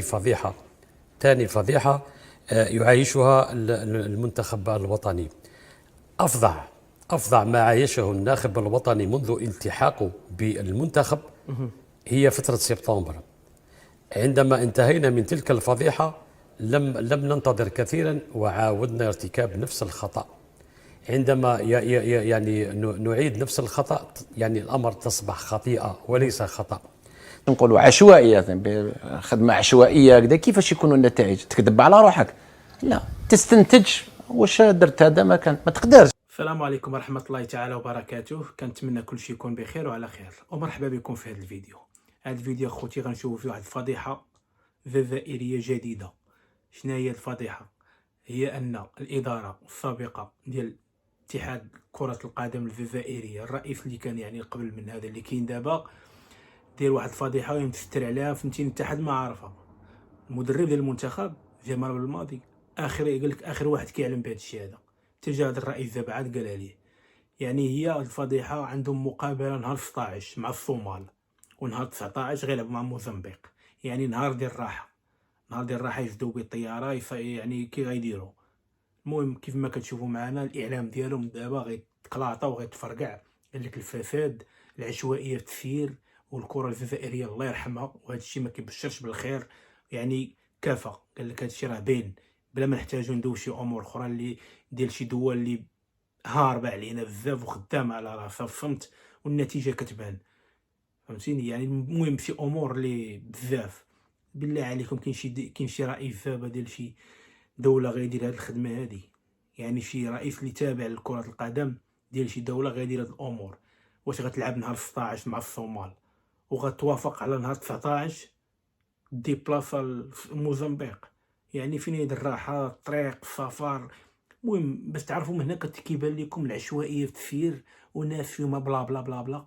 فضيحة. ثاني فضيحة يعيشها المنتخب الوطني. أفظع ما عايشه الناخب الوطني منذ التحاقه بالمنتخب هي فترة سبتمبر. عندما انتهينا من تلك الفضيحة لم ننتظر كثيرا وعاودنا ارتكاب نفس الخطأ. عندما يعني نعيد نفس الخطأ، يعني الأمر تصبح خطيئة وليس خطأ. نقولوا عشوائيه، خدمه عشوائيه كذا. كيفاش يكونوا النتائج؟ تكذب على روحك؟ لا، تستنتج. واش درت هذا ما كان ما تقدرش. السلام عليكم ورحمة الله تعالى وبركاته. كنتمنى كل شيء يكون بخير وعلى خير، ومرحبا بكم في هذا الفيديو. هذا الفيديو اخوتي غنشوفوا فيه واحد الفضيحة جزائرية جديدة. شنو هي الفضيحة؟ هي أن الإدارة السابقة ديال اتحاد كرة القدم الجزائرية، الرئيس اللي كان يعني قبل من هذا اللي كاين دابا، دير واحد الفضيحة ويمتستر عليها. فهمتيني؟ الاتحاد ما عارفها. المدرب ديال المنتخب جمال بالماضي قال لك اخر واحد كيعلم بهذا الشيء هذا. تجا هذا الرئيس دابا عاد قالها ليه. يعني هي الفضيحه عندهم مقابله نهار 16 مع الصومال، ونهار 19 غيلعبوا مع موزمبيق. يعني نهار ديال الراحه، يجدوا بالطياره يعني كي غيديروا. المهم كيف ما كتشوفوا معنا الاعلام ديالهم دابا غيتقلاطا وغيتفرقع. قال لك الفساد، العشوائيه في التسيير، والكره الجزائريه الله يرحمها، وهذا الشيء ما كيبشرش بالخير. يعني كافى. قال لك هذا الشيء راه باين، بلا ما نحتاجوا ندوي شي امور اخرى اللي ديال شي دول اللي هاربه علينا بزاف وخدامه على راسها الصمت، والنتيجه كتبان. فهمتيني؟ يعني المهم شي امور اللي بزاف. بالله عليكم كاين شي رئيس دابا ديال شي دوله غيدير هاد الخدمه هادي؟ يعني شي رئيس اللي تابع لكره القدم ديال شي دوله غيدير هاد الامور؟ واش غتلعب نهار 16 مع الصومال وغتوافق على نهار 19 ديبلاصه لموزمبيق؟ يعني فين هاد الراحه، الطريق، السفر؟ المهم باش تعرفوا من هنا كيبان لكم العشوائيه في التسيير، والناس فيهم بلا بلا بلا بلا.